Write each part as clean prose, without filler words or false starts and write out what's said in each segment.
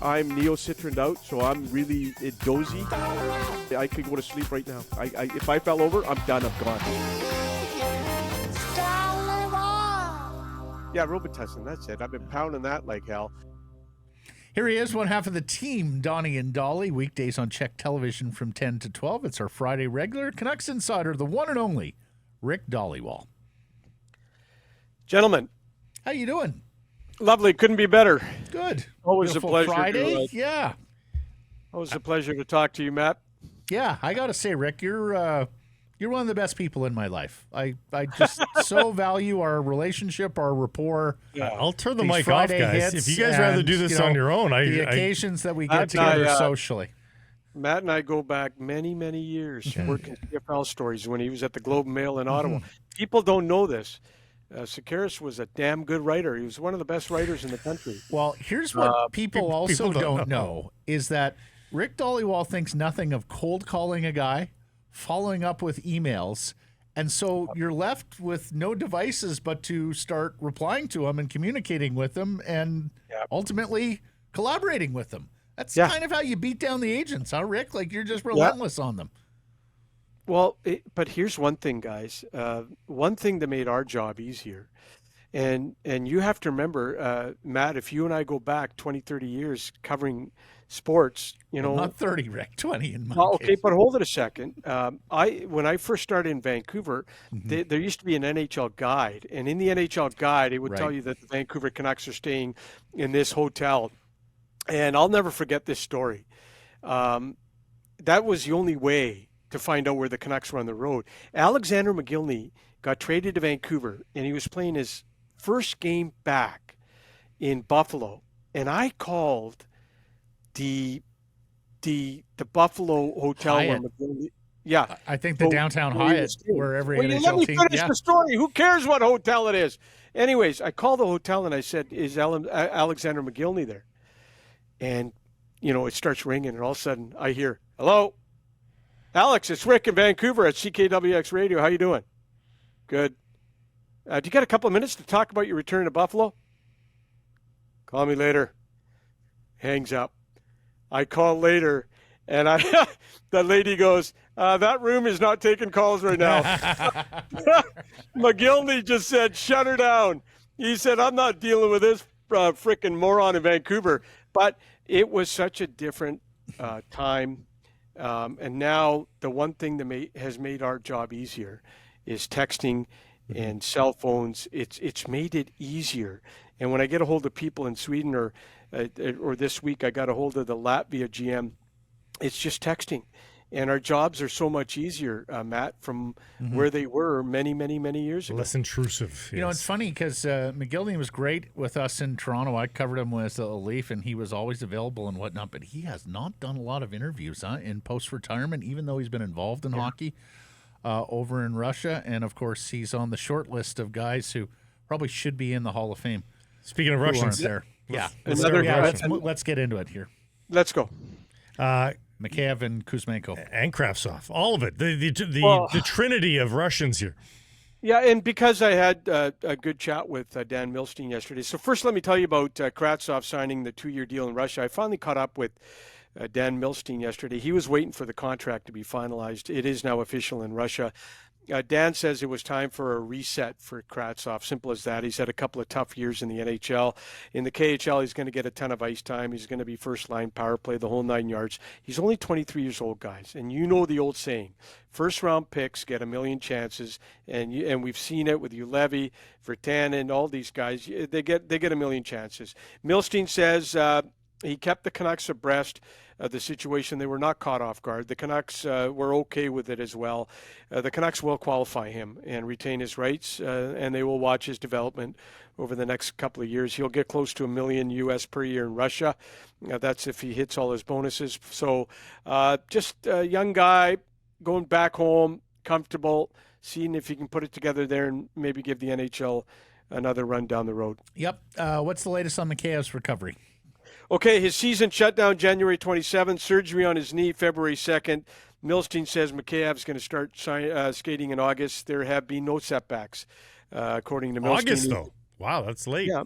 I'm neo-citroned out, so I'm really dozy. I could go to sleep right now. If I fell over, I'm done. I'm gone. Yeah, Robitussin, that's it. I've been pounding that like hell. Here he is, one half of the team, Donnie and Dolly, weekdays on Czech Television from 10 to 12. It's our Friday regular. Canucks insider, the one and only Rick Dhaliwal. Gentlemen. How you doing? Lovely. Couldn't be better. Good. Always Beautiful a pleasure. Friday. Yeah. Always a pleasure to talk to you, Matt. Yeah, I got to say, Rick, you're one of the best people in my life. I just so value our relationship, our rapport. Yeah. I'll turn the mic Friday off, guys. If you guys rather do this on your own, the occasions that we get together socially. Matt and I go back many, many years working CFL stories when he was at the Globe and Mail in Ottawa. People don't know this. Sakaris was a damn good writer. He was one of the best writers in the country. Well, here's what people also don't know is that Rick Dhaliwal thinks nothing of cold calling a guy, following up with emails, and so you're left with no devices but to start replying to him and communicating with him and ultimately collaborating with them. That's kind of how you beat down the agents, huh, Rick? Like you're just relentless on them. Well, but here's one thing, guys. One thing that made our job easier, and you have to remember, Matt, if you and I go back 20, 30 years covering sports, not 30, Rick, 20 in my okay, case. but hold it a second. When I first started in Vancouver, there used to be an NHL guide, and in the NHL guide, it would tell you that the Vancouver Canucks are staying in this hotel, and I'll never forget this story. That was the only way to find out where the Canucks were on the road. Alexander McGillney got traded to Vancouver, and he was playing his first game back in Buffalo, and I called the Buffalo hotel Hyatt. where McGillney, I think the downtown Hyatt, where every NHL let me team. finish the story. Who cares what hotel it is? Anyways, I called the hotel and I said, "Is Alexander McGillney there?" And it starts ringing, and all of a sudden I hear, "Hello, Alex, it's Rick in Vancouver at CKWX Radio. How you doing?" "Good." "Do you got a couple of minutes to talk about your return to Buffalo?" "Call me later." Hangs up. I call later, and the lady goes, "That room is not taking calls right now." McGillney just said, "Shut her down." He said, "I'm not dealing with this frickin' moron in Vancouver." But it was such a different time. And now the one thing that has made our job easier is texting and cell phones. It's made it easier. And when I get a hold of people in Sweden or this week I got a hold of the Latvia GM, it's just texting. And our jobs are so much easier, Matt, from where they were many, many, many years ago. Less intrusive. Yes. It's funny because McGillney was great with us in Toronto. I covered him with a Leaf, and he was always available and whatnot. But he has not done a lot of interviews in post-retirement, even though he's been involved in hockey over in Russia. And, of course, he's on the short list of guys who probably should be in the Hall of Fame. Speaking of Russians. There. Let's get into it here. Let's go. Mikheyev and Kuzmenko. And Kratzov. All of it. The trinity of Russians here. Yeah, and because I had a good chat with Dan Milstein yesterday. So first let me tell you about Kratzov signing the 2-year deal in Russia. I finally caught up with Dan Milstein yesterday. He was waiting for the contract to be finalized. It is now official in Russia. Dan says it was time for a reset for Kratzov. Simple as that. He's had a couple of tough years in the NHL. In the KHL, he's going to get a ton of ice time. He's going to be first-line power play, the whole 9 yards. He's only 23 years old, guys. And you know the old saying, first-round picks get a million chances. And we've seen it with Ulevy, Virtanen, all these guys. They get a million chances. Milstein says he kept the Canucks abreast of the situation. They were not caught off guard. The Canucks were okay with it as well. The Canucks will qualify him and retain his rights, and they will watch his development over the next couple of years. He'll get close to $1 million US per year in Russia. That's if he hits all his bonuses. So just a young guy going back home, comfortable, seeing if he can put it together there and maybe give the NHL another run down the road. Yep. What's the latest on Mikheyev's recovery? Okay, his season shut down January 27th, surgery on his knee February 2nd. Milstein says Mikheyev's going to start skating in August. There have been no setbacks, according to Milstein. August, though. Wow, that's late. Yeah.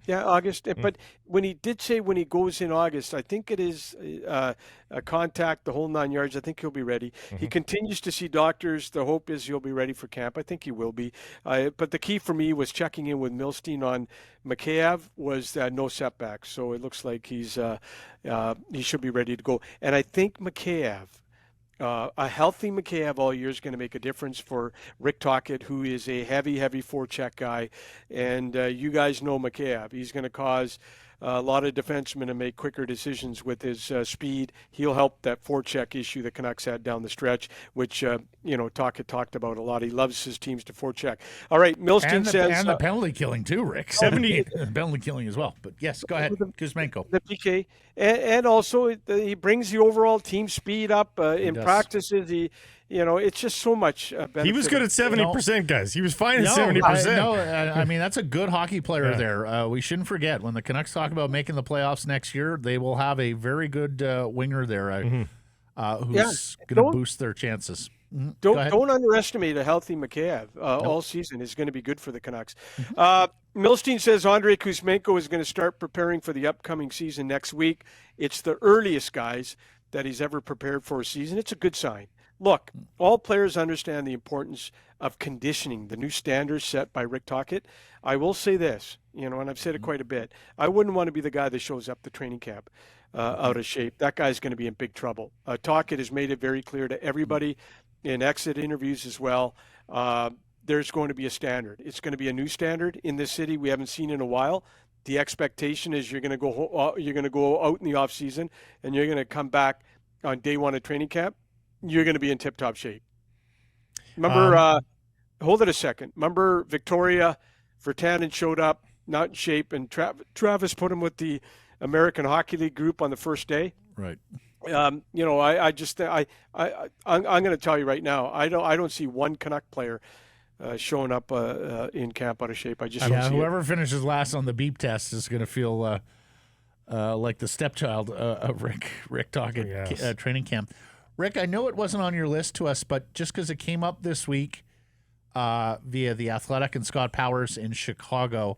Yeah, August. But when he did say when he goes in August, I think it is a contact, the whole 9 yards. I think he'll be ready. He continues to see doctors. The hope is he'll be ready for camp. I think he will be. But the key for me was checking in with Milstein on Mikheyev was no setbacks. So it looks like he should be ready to go. And I think Mikheyev, a healthy Mikheyev all year is going to make a difference for Rick Dhaliwal, who is a heavy forecheck guy. And you guys know Mikheyev. He's going to cause a lot of defensemen to make quicker decisions with his speed. He'll help that forecheck issue the Canucks had down the stretch, which, Dhaliwal talked about a lot. He loves his teams to forecheck. All right, Milstein says... And the penalty killing too, Rick. 70 penalty killing as well. But yes, go ahead, Kuzmenko. The PK. And also, he brings the overall team speed up in practices. It's just so much benefit. He was good at 70%, guys. He was fine at 70%. I mean, that's a good hockey player there. We shouldn't forget, when the Canucks talk about making the playoffs next year, they will have a very good winger there who's going to boost their chances. Don't underestimate a healthy Mikheyev. All season is going to be good for the Canucks. Milstein says Andrei Kuzmenko is going to start preparing for the upcoming season next week. It's the earliest, guys, that he's ever prepared for a season. It's a good sign. Look, all players understand the importance of conditioning, the new standards set by Rick Dhaliwal. I will say this, and I've said it quite a bit. I wouldn't want to be the guy that shows up to training camp out of shape. That guy's going to be in big trouble. Dhaliwal has made it very clear to everybody in exit interviews as well. There's going to be a standard. It's going to be a new standard in this city we haven't seen in a while. The expectation is you're going to go out in the off season and you're going to come back on day one of training camp. You're going to be in tip-top shape. Remember, hold it a second. Remember Victoria, Virtanen showed up, not in shape, and Travis put him with the American Hockey League group on the first day. Right. I'm going to tell you right now, I don't see one Canuck player showing up in camp out of shape. I just don't see whoever finishes last on the beep test is going to feel like the stepchild of Rick Dhaliwal at training camp. Rick, I know it wasn't on your list to us, but just because it came up this week via The Athletic and Scott Powers in Chicago,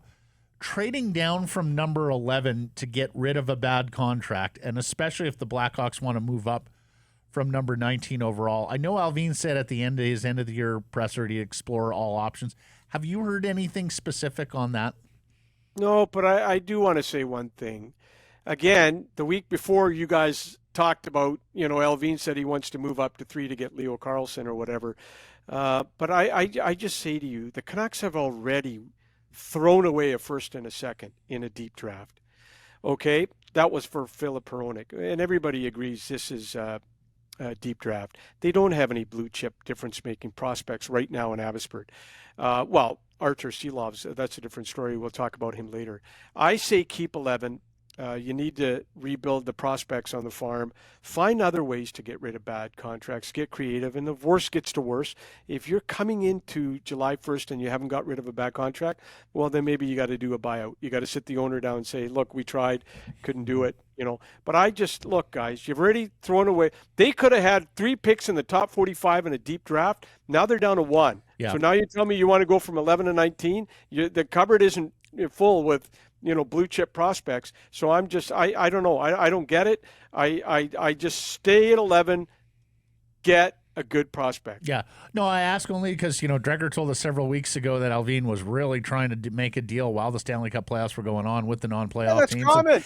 trading down from number 11 to get rid of a bad contract, and especially if the Blackhawks want to move up from number 19 overall. I know Alvin said at the end of his end-of-the-year presser he'd explore all options. Have you heard anything specific on that? No, but I do want to say one thing. Again, the week before you guys talked about, Alvin said he wants to move up to 3 to get Leo Carlsson or whatever. But I just say to you, the Canucks have already thrown away a first and a second in a deep draft. Okay, that was for Filip Hronek, and everybody agrees this is a deep draft. They don't have any blue chip difference-making prospects right now in Abbotsford. Artur Silovs, that's a different story. We'll talk about him later. I say keep 11. You need to rebuild the prospects on the farm. Find other ways to get rid of bad contracts. Get creative. And the worst gets to worse. If you're coming into July 1st and you haven't got rid of a bad contract, well, then maybe you got to do a buyout. You got to sit the owner down and say, look, we tried, couldn't do it. But look, guys, you've already thrown away. They could have had 3 picks in the top 45 in a deep draft. Now they're down to 1. Yeah. So now you tell me you want to go from 11 to 19? The cupboard isn't full with blue chip prospects. So I don't know. I don't get it. I just stay at 11, get a good prospect. Yeah. No, I ask only because, Dreger told us several weeks ago that Alvin was really trying to make a deal while the Stanley Cup playoffs were going on with the non-playoff teams. Common.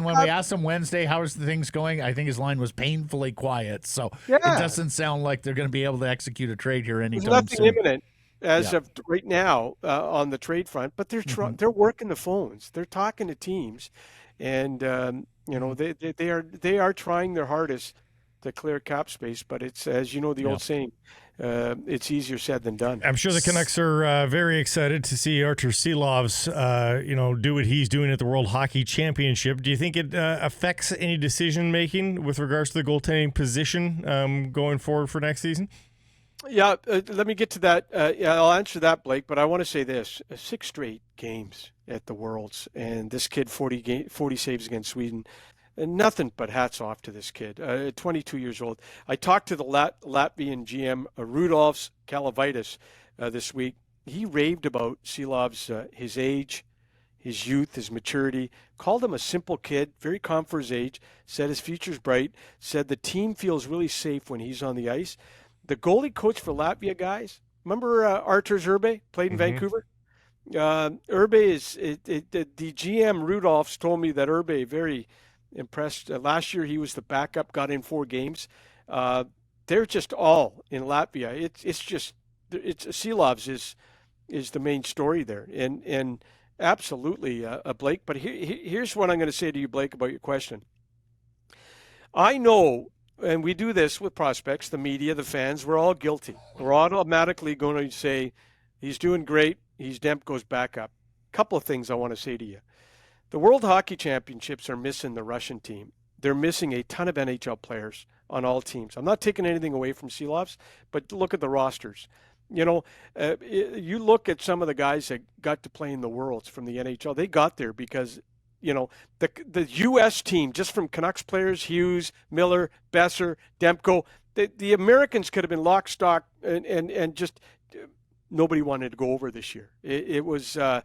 When we asked him Wednesday, how's the things going? I think his line was painfully quiet. So it doesn't sound like they're going to be able to execute a trade here anytime soon. There's nothing imminent as of right now on the trade front, but they're working the phones. They're talking to teams, and they are trying their hardest to clear cap space. But it's, as you know, the old saying, it's easier said than done. I'm sure the Canucks are very excited to see Artur Silovs, do what he's doing at the World Hockey Championship. Do you think it affects any decision making with regards to the goaltending position going forward for next season? Yeah, let me get to that. I'll answer that, Blake, but I want to say this. 6 straight games at the Worlds, and this kid 40 saves against Sweden. And nothing but hats off to this kid, 22 years old. I talked to the Latvian GM, Rudolfs Kalavitis, this week. He raved about Silovs, his age, his youth, his maturity, called him a simple kid, very calm for his age, said his future's bright, said the team feels really safe when he's on the ice. The goalie coach for Latvia, guys, remember Arturs Urbe, played in Vancouver? Urbe the GM Rudolphs told me that Urbe very impressed. Last year he was the backup, got in 4 games. They're just all in Latvia. It's Silovs is the main story there, and absolutely Blake. But here's what I'm going to say to you, Blake, about your question. I know, and we do this with prospects, the media, the fans. We're all guilty. We're automatically going to say he's doing great. Demko's backup. Couple of things I want to say to you. The World Hockey Championships are missing the Russian team. They're missing a ton of NHL players on all teams. I'm not taking anything away from Silovs, but look at the rosters. You look at some of the guys that got to play in the Worlds from the NHL. They got there because, the U.S. team, just from Canucks players, Hughes, Miller, Besser, Demko, the Americans could have been lock, stock, and just nobody wanted to go over this year. The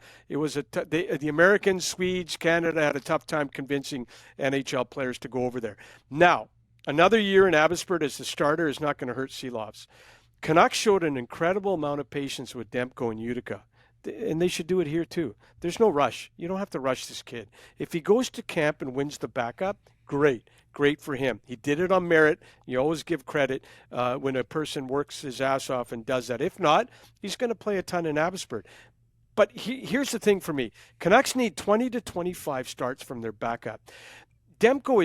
Americans, Swedes, Canada had a tough time convincing NHL players to go over there. Now, another year in Abbotsford as the starter is not going to hurt Silovs. Canucks showed an incredible amount of patience with Demko and Utica, and they should do it here too. There's no rush. You don't have to rush this kid. If he goes to camp and wins the backup, great for him. He did it on merit. You always give credit when a person works his ass off and does that. If not, he's going to play a ton in Abbotsford. But here's the thing for me. Canucks need 20 to 25 starts from their backup. Demko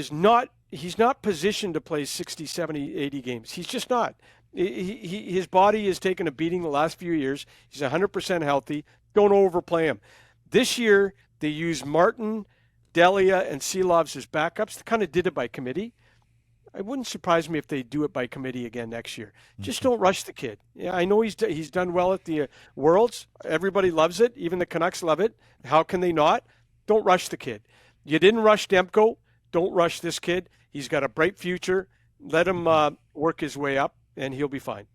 he's not positioned to play 60, 70, 80 games. He's just not. His body has taken a beating the last few years. He's 100% healthy. Don't overplay him. This year, they used Martin, Delia, and Silovs as backups. They kind of did it by committee. It wouldn't surprise me if they do it by committee again next year. Just don't rush the kid. Yeah, I know he's done well at the Worlds. Everybody loves it. Even the Canucks love it. How can they not? Don't rush the kid. You didn't rush Demko. Don't rush this kid. He's got a bright future. Let him work his way up, and he'll be fine.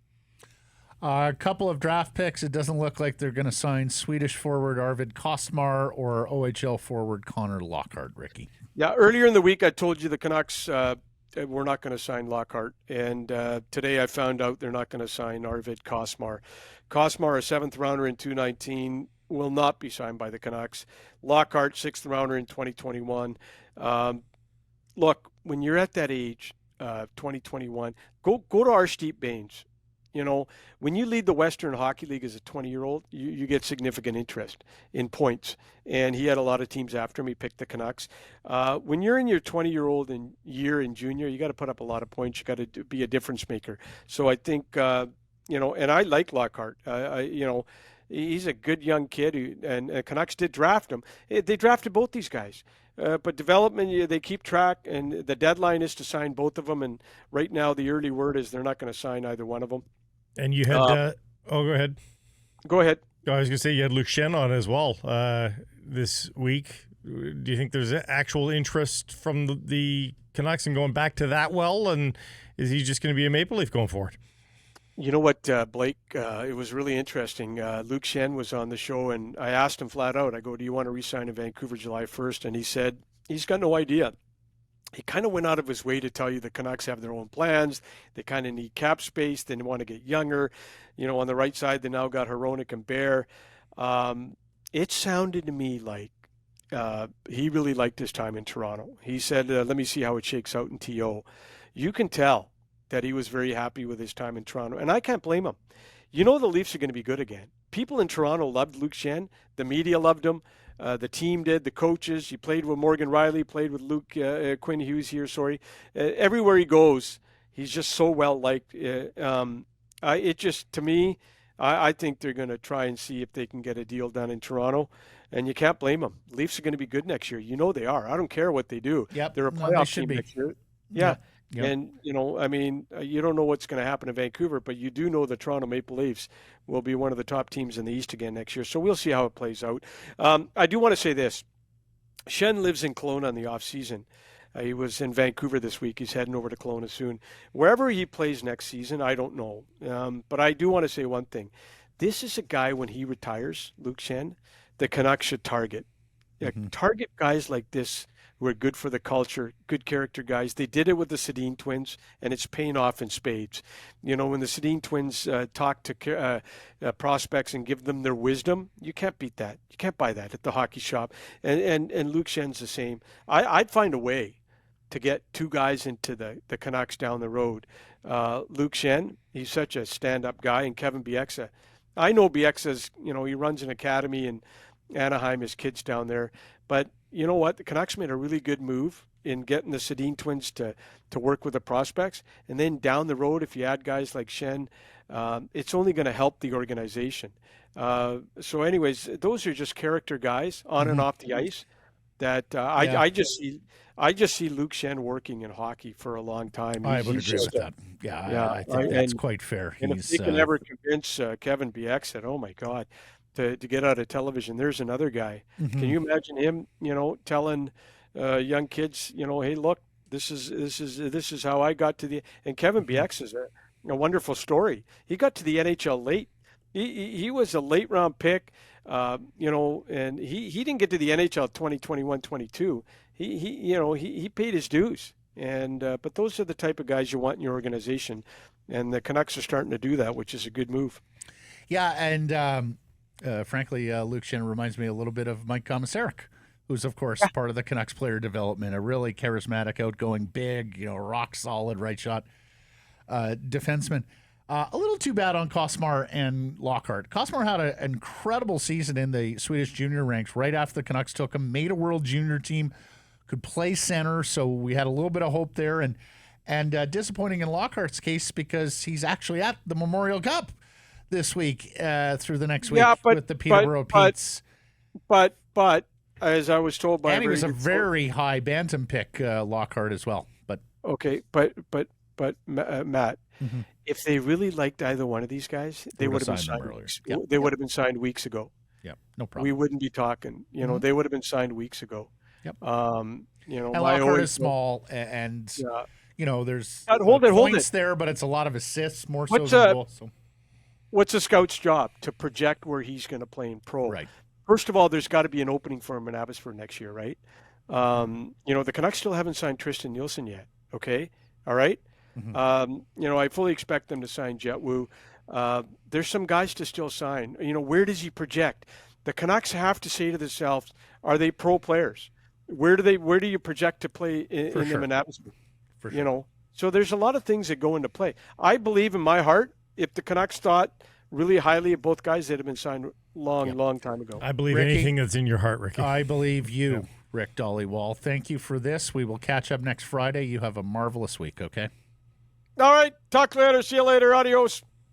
A couple of draft picks. It doesn't look like they're going to sign Swedish forward Arvid Costmar or OHL forward Connor Lockhart, Ricky. Yeah, earlier in the week I told you the Canucks were not going to sign Lockhart, and today I found out they're not going to sign Arvid Costmar. Costmar, a 7th rounder in 2019, will not be signed by the Canucks. Lockhart, 6th rounder in 2021. Look, when you're at that age, 2021, go to Arshdeep Bains. When you lead the Western Hockey League as a 20-year-old, you get significant interest in points. And he had a lot of teams after him. He picked the Canucks. When you're in your 20-year-old year in junior, you got to put up a lot of points. You got to be a difference maker. So I think, and I like Lockhart. He's a good young kid, and Canucks did draft him. They drafted both these guys. But development, they keep track, and the deadline is to sign both of them. And right now, the early word is they're not going to sign either one of them. And you had, go ahead. Go ahead. I was going to say you had Luke Schenn on as well this week. Do you think there's actual interest from the Canucks in going back to that well? And is he just going to be a Maple Leaf going forward? You know what, Blake? It was really interesting. Luke Schenn was on the show, and I asked him flat out, I go, do you want to re-sign in Vancouver July 1st? And he said he's got no idea. He kind of went out of his way to tell you the Canucks have their own plans. They kind of need cap space. They want to get younger. On the right side, they now got Hronek and Bear. It sounded to me like he really liked his time in Toronto. He said, let me see how it shakes out in TO. You can tell that he was very happy with his time in Toronto, and I can't blame him. The Leafs are going to be good again. People in Toronto loved Luke Schenn. The media loved him. The team did, the coaches. He played with Morgan Riley, played with Luke Quinn Hughes here, everywhere he goes, he's just so well-liked. To me, I think they're going to try and see if they can get a deal done in Toronto, and you can't blame them. Leafs are going to be good next year. They are. I don't care what they do. Yep. They're a playoff team next year. Yeah. Yep. And, you don't know what's going to happen in Vancouver, but you do know the Toronto Maple Leafs will be one of the top teams in the East again next year. So we'll see how it plays out. I do want to say this. Schenn lives in Kelowna in the off-season. He was in Vancouver this week. He's heading over to Kelowna soon. Wherever he plays next season, I don't know. But I do want to say one thing. This is a guy, when he retires, Luke Schenn, the Canucks should target. Target guys like this who are good for the culture, good character guys. They did it with the Sedin twins, and it's paying off in spades. You know, when the Sedin twins talk to prospects and give them their wisdom, you can't beat that. You can't buy that at the hockey shop. And Luke Schenn's the same. I'd find a way to get two guys into the Canucks down the road. Luke Schenn, he's such a stand-up guy, and Kevin Bieksa. I know Bieksa's, you know, he runs an academy in Anaheim, his kids down there. But you know what? The Canucks made a really good move in getting the Sedin twins to work with the prospects. And then down the road, if you add guys like Schenn, it's only going to help the organization. So anyways, those are just character guys on and off the ice that I just see Luke Schenn working in hockey for a long time. I would agree with that. Yeah, I think that's quite fair. And if they can ever convince Kevin Bieksa, oh my God, to get out of television, there's another guy. Can you imagine him, you know, telling young kids, you know, hey, look, this is how I got to the. And Kevin Bieksa is a wonderful story. He got to the NHL late. He was a late round pick, you know, and he didn't get to the NHL 2021-22. He paid his dues. And but those are the type of guys you want in your organization, and the Canucks are starting to do that, which is a good move. Yeah, and frankly, Luke Schenn reminds me a little bit of Mike Komisarek, who's of course part of the Canucks player development. A really charismatic, outgoing, big, you know, rock solid right shot defenseman. A little too bad on Costmar and Lockhart. Costmar had an incredible season in the Swedish junior ranks right after the Canucks took him, made a world junior team, could play center, so we had a little bit of hope there. And disappointing in Lockhart's case because he's actually at the Memorial Cup this week through the next week with the Peterborough Petes. But as I was told by and he was a very high bantam pick, Lockhart as well. But okay, but Matt, if they really liked either one of these guys, they would have been signed earlier. They would have been signed weeks ago. Yeah, no problem. We wouldn't be talking. You know, they would have been signed weeks ago. Yep. You know, and Lockhart is small, and you know, there's points there, but it's a lot of assists more so than goals. So. What's a scout's job? To project where he's going to play in pro. Right. First of all, there's got to be an opening for him in Abbotsford next year, right? You know, the Canucks still haven't signed Tristan Nielsen yet. Okay, all right. You know, I fully expect them to sign Jet Wu. There's some guys to still sign. You know, where does he project? The Canucks have to say to themselves, are they pro players? Where do you project to play in them in Abbotsford? For sure. You know, so there's a lot of things that go into play. I believe in my heart, if the Canucks thought really highly of both guys, they'd have been signed long time ago. I believe anything that's in your heart, Ricky. I believe you, Rick Dhaliwal. Thank you for this. We will catch up next Friday. You have a marvelous week, okay? All right. Talk later. See you later. Adios.